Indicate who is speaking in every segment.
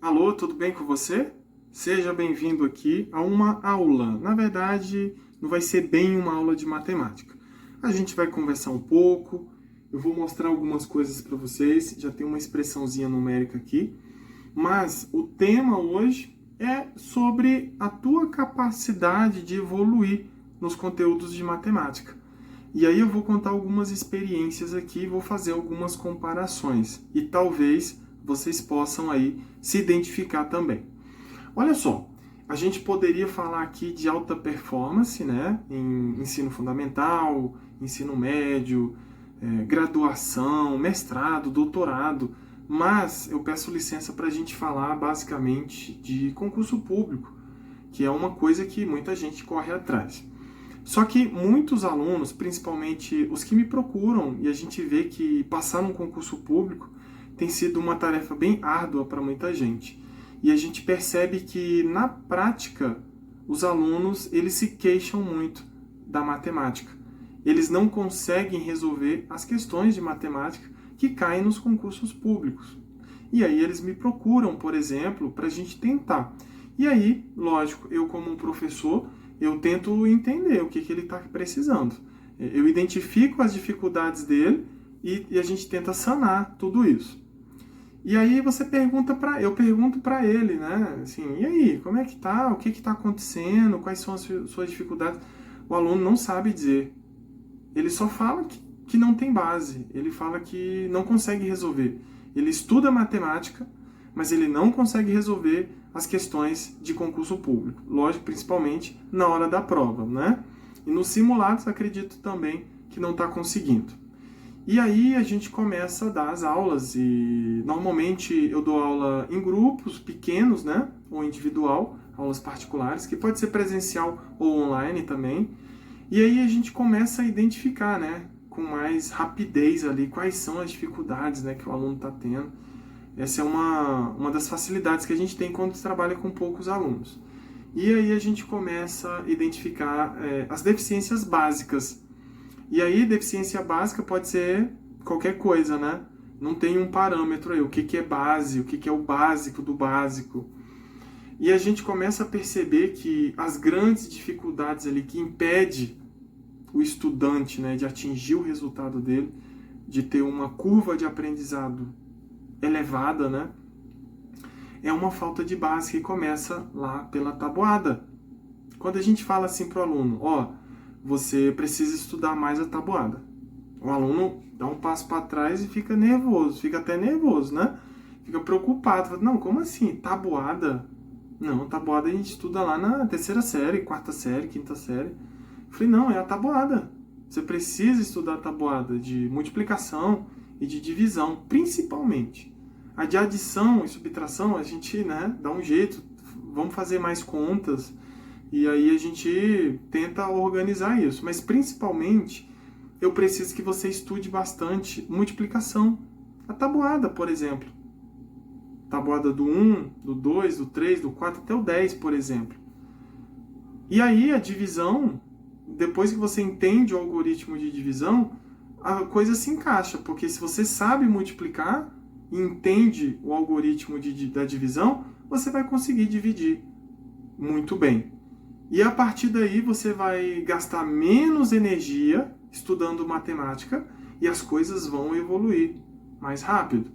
Speaker 1: Alô, tudo bem com você? Seja bem-vindo aqui a uma aula. Na verdade, não vai ser bem uma aula de matemática. A gente vai conversar um pouco, eu vou mostrar algumas coisas para vocês, já tem uma expressãozinha numérica aqui, mas o tema hoje é sobre a tua capacidade de evoluir nos conteúdos de matemática. E aí eu vou contar algumas experiências aqui, vou fazer algumas comparações e talvez vocês possam aí se identificar também. Olha só, a gente poderia falar aqui de alta performance, né, em ensino fundamental, ensino médio, graduação, mestrado, doutorado, mas eu peço licença para a gente falar basicamente de concurso público, que é uma coisa que muita gente corre atrás. Só que muitos alunos, principalmente os que me procuram, e a gente vê que passar num concurso público tem sido uma tarefa bem árdua para muita gente. E a gente percebe que, na prática, os alunos eles se queixam muito da matemática. Eles não conseguem resolver as questões de matemática que caem nos concursos públicos. E aí eles me procuram, por exemplo, para a gente tentar. E aí, lógico, eu como um professor, eu tento entender o que ele está precisando. Eu identifico as dificuldades dele e a gente tenta sanar tudo isso. E aí você pergunta eu pergunto para ele, né? Assim, e aí, como é que tá? O que está acontecendo? Quais são as suas dificuldades? O aluno não sabe dizer. Ele só fala que não tem base. Ele fala que não consegue resolver. Ele estuda matemática, mas ele não consegue resolver as questões de concurso público. Lógico, principalmente na hora da prova, né? E nos simulados, acredito também que não está conseguindo. E aí a gente começa a dar as aulas e normalmente eu dou aula em grupos pequenos, né? Ou individual, aulas particulares, que pode ser presencial ou online também. E aí a gente começa a identificar, né? Com mais rapidez ali quais são as dificuldades, né, que o aluno está tendo. Essa é uma das facilidades que a gente tem quando trabalha com poucos alunos. E aí a gente começa a identificar as deficiências básicas. E aí, deficiência básica pode ser qualquer coisa, né? Não tem um parâmetro aí, o que é base, o que é o básico do básico. E a gente começa a perceber que as grandes dificuldades ali que impede o estudante, né, de atingir o resultado dele, de ter uma curva de aprendizado elevada, né, é uma falta de base que começa lá pela tabuada. Quando a gente fala assim para o aluno, você precisa estudar mais a tabuada. O aluno dá um passo para trás e fica nervoso, fica até nervoso, né? Fica preocupado, fala, não, como assim? Tabuada? Não, tabuada a gente estuda lá na terceira série, quarta série, quinta série. Eu falei, não, é a tabuada. Você precisa estudar a tabuada de multiplicação e de divisão, principalmente. A de adição e subtração, a gente, né, dá um jeito, vamos fazer mais contas, e aí a gente tenta organizar isso. Mas, principalmente, eu preciso que você estude bastante multiplicação. A tabuada, por exemplo. Tabuada do 1, do 2, do 3, do 4, até o 10, por exemplo. E aí a divisão, depois que você entende o algoritmo de divisão, a coisa se encaixa. Porque se você sabe multiplicar e entende o algoritmo da divisão, você vai conseguir dividir muito bem. E a partir daí você vai gastar menos energia estudando matemática e as coisas vão evoluir mais rápido.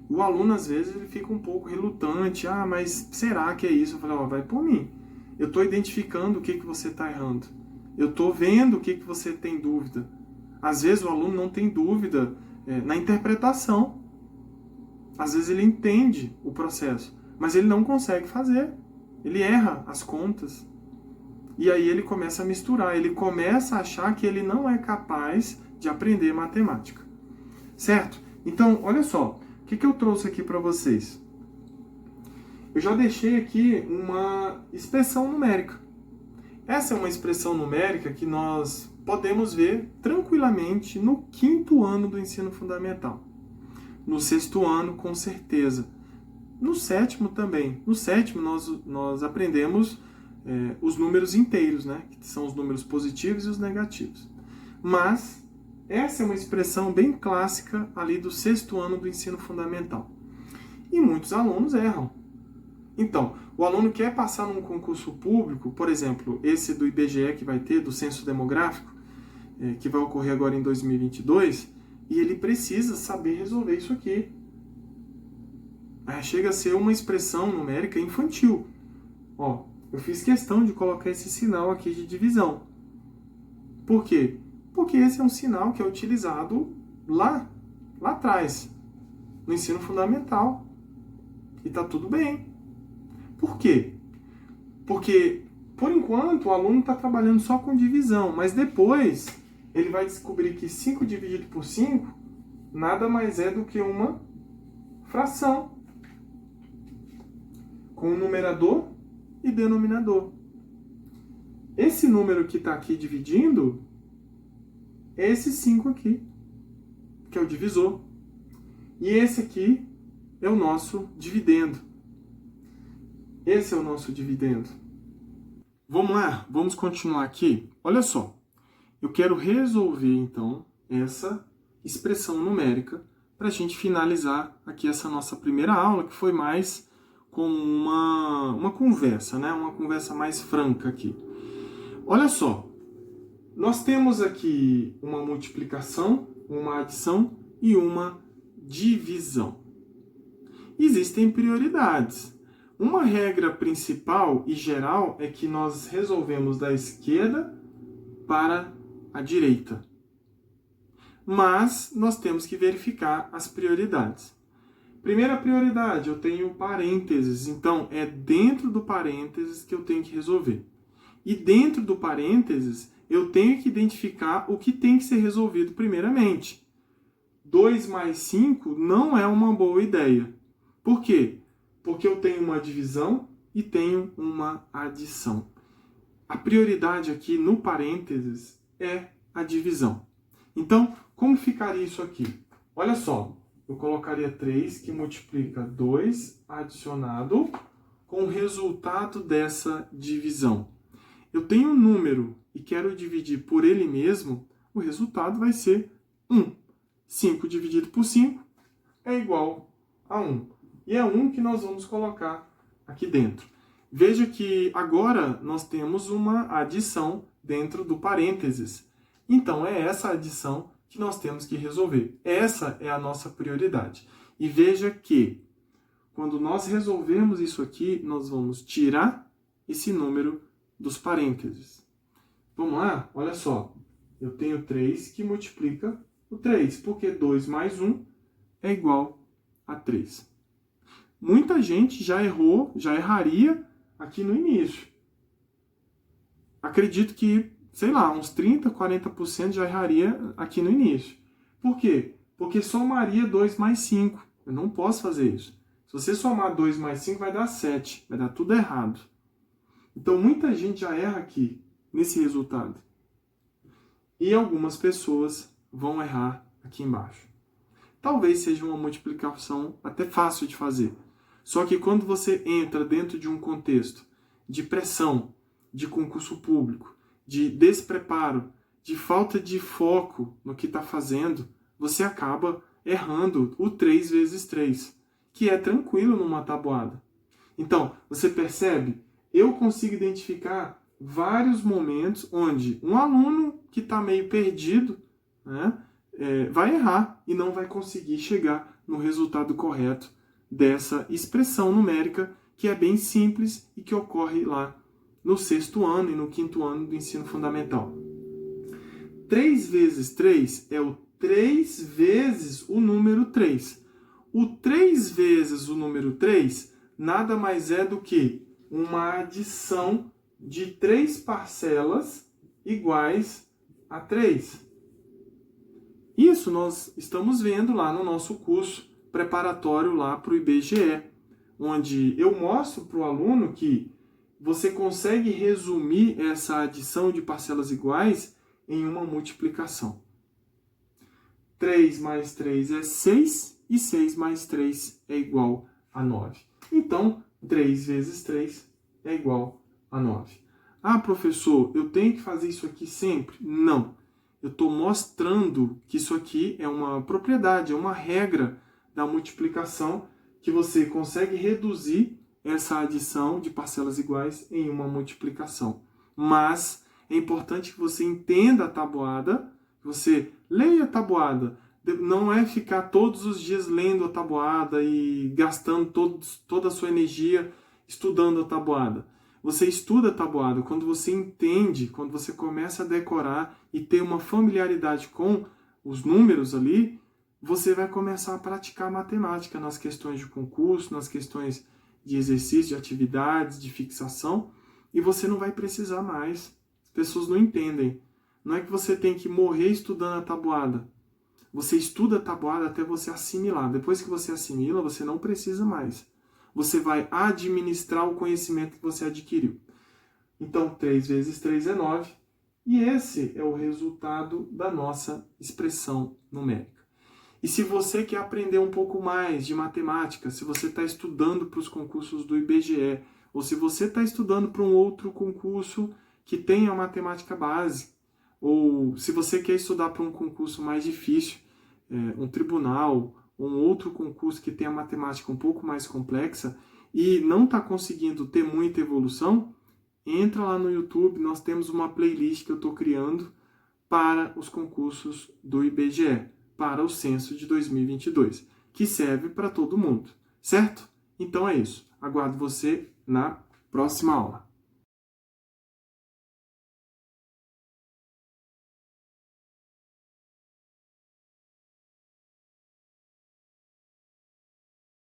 Speaker 1: O aluno, às vezes, ele fica um pouco relutante. Mas será que é isso? Eu falei, vai por mim. Eu estou identificando o que você está errando. Eu estou vendo o que você tem dúvida. Às vezes o aluno não tem dúvida na interpretação. Às vezes ele entende o processo, mas ele não consegue fazer. Ele erra as contas. E aí ele começa a misturar, ele começa a achar que ele não é capaz de aprender matemática. Certo? Então, olha só, o que eu trouxe aqui para vocês? Eu já deixei aqui uma expressão numérica. Essa é uma expressão numérica que nós podemos ver tranquilamente no 5º ano do ensino fundamental. No 6º ano, com certeza. No 7º também. No 7º nós aprendemos os números inteiros, né? Que são os números positivos e os negativos. Mas essa é uma expressão bem clássica ali do 6º ano do ensino fundamental. E muitos alunos erram. Então, o aluno quer passar num concurso público, por exemplo, esse do IBGE que vai ter, do Censo Demográfico, que vai ocorrer agora em 2022, e ele precisa saber resolver isso aqui. Chega a ser uma expressão numérica infantil. Ó, eu fiz questão de colocar esse sinal aqui de divisão. Por quê? Porque esse é um sinal que é utilizado lá atrás, no ensino fundamental. E tá tudo bem. Por quê? Porque, por enquanto, o aluno está trabalhando só com divisão, mas depois ele vai descobrir que 5 dividido por 5 nada mais é do que uma fração, com numerador e denominador. Esse número que está aqui dividindo é esse 5 aqui, que é o divisor. E esse aqui é o nosso dividendo. Esse é o nosso dividendo. Vamos lá? Vamos continuar aqui? Olha só. Eu quero resolver, então, essa expressão numérica para a gente finalizar aqui essa nossa primeira aula, que foi mais como uma conversa, né? Uma conversa mais franca aqui. Olha só. Nós temos aqui uma multiplicação, uma adição e uma divisão. Existem prioridades. Uma regra principal e geral é que nós resolvemos da esquerda para a direita. Mas nós temos que verificar as prioridades. Primeira prioridade, eu tenho parênteses. Então, é dentro do parênteses que eu tenho que resolver. E dentro do parênteses, eu tenho que identificar o que tem que ser resolvido primeiramente. 2 mais 5 não é uma boa ideia. Por quê? Porque eu tenho uma divisão e tenho uma adição. A prioridade aqui no parênteses é a divisão. Então, como ficaria isso aqui? Olha só, eu colocaria 3 que multiplica 2 adicionado com o resultado dessa divisão. Eu tenho um número e quero dividir por ele mesmo, o resultado vai ser 1. 5 dividido por 5 é igual a 1. E é 1 que nós vamos colocar aqui dentro. Veja que agora nós temos uma adição dentro do parênteses. Então, é essa adição que nós temos que resolver. Essa é a nossa prioridade. E veja que, quando nós resolvermos isso aqui, nós vamos tirar esse número dos parênteses. Vamos lá? Olha só. Eu tenho 3 que multiplica o 3, porque 2 mais 1 é igual a 3. Muita gente já errou, já erraria aqui no início. Acredito que, sei lá, uns 30%, 40% já erraria aqui no início. Por quê? Porque somaria 2 mais 5. Eu não posso fazer isso. Se você somar 2 mais 5, vai dar 7. Vai dar tudo errado. Então, muita gente já erra aqui, nesse resultado. E algumas pessoas vão errar aqui embaixo. Talvez seja uma multiplicação até fácil de fazer. Só que quando você entra dentro de um contexto de pressão, de concurso público, de despreparo, de falta de foco no que está fazendo, você acaba errando o 3 vezes 3, que é tranquilo numa tabuada. Então, você percebe? Eu consigo identificar vários momentos onde um aluno que está meio perdido, né, vai errar e não vai conseguir chegar no resultado correto dessa expressão numérica que é bem simples e que ocorre lá no 6º ano e no 5º ano do ensino fundamental. 3 vezes 3 é o 3 vezes o número 3. O 3 vezes o número 3 nada mais é do que uma adição de 3 parcelas iguais a 3. Isso nós estamos vendo lá no nosso curso preparatório lá para o IBGE, onde eu mostro para o aluno que você consegue resumir essa adição de parcelas iguais em uma multiplicação. 3 mais 3 é 6 e 6 mais 3 é igual a 9. Então, 3 vezes 3 é igual a 9. Ah, professor, eu tenho que fazer isso aqui sempre? Não. Eu estou mostrando que isso aqui é uma propriedade, é uma regra da multiplicação que você consegue reduzir essa adição de parcelas iguais em uma multiplicação. Mas é importante que você entenda a tabuada, que você leia a tabuada. Não é ficar todos os dias lendo a tabuada e gastando toda a sua energia estudando a tabuada. Você estuda a tabuada quando você entende, quando você começa a decorar e ter uma familiaridade com os números ali, você vai começar a praticar matemática nas questões de concurso, nas questões de exercício, de atividades, de fixação, e você não vai precisar mais. As pessoas não entendem. Não é que você tem que morrer estudando a tabuada. Você estuda a tabuada até você assimilar. Depois que você assimila, você não precisa mais. Você vai administrar o conhecimento que você adquiriu. Então, 3 vezes 3 é 9. E esse é o resultado da nossa expressão numérica. E se você quer aprender um pouco mais de matemática, se você está estudando para os concursos do IBGE, ou se você está estudando para um outro concurso que tenha matemática base, ou se você quer estudar para um concurso mais difícil, um tribunal, ou um outro concurso que tenha matemática um pouco mais complexa, e não está conseguindo ter muita evolução, entra lá no YouTube, nós temos uma playlist que eu estou criando para os concursos do IBGE, para o censo de 2022, que serve para todo mundo, certo? Então é isso. Aguardo você na próxima aula.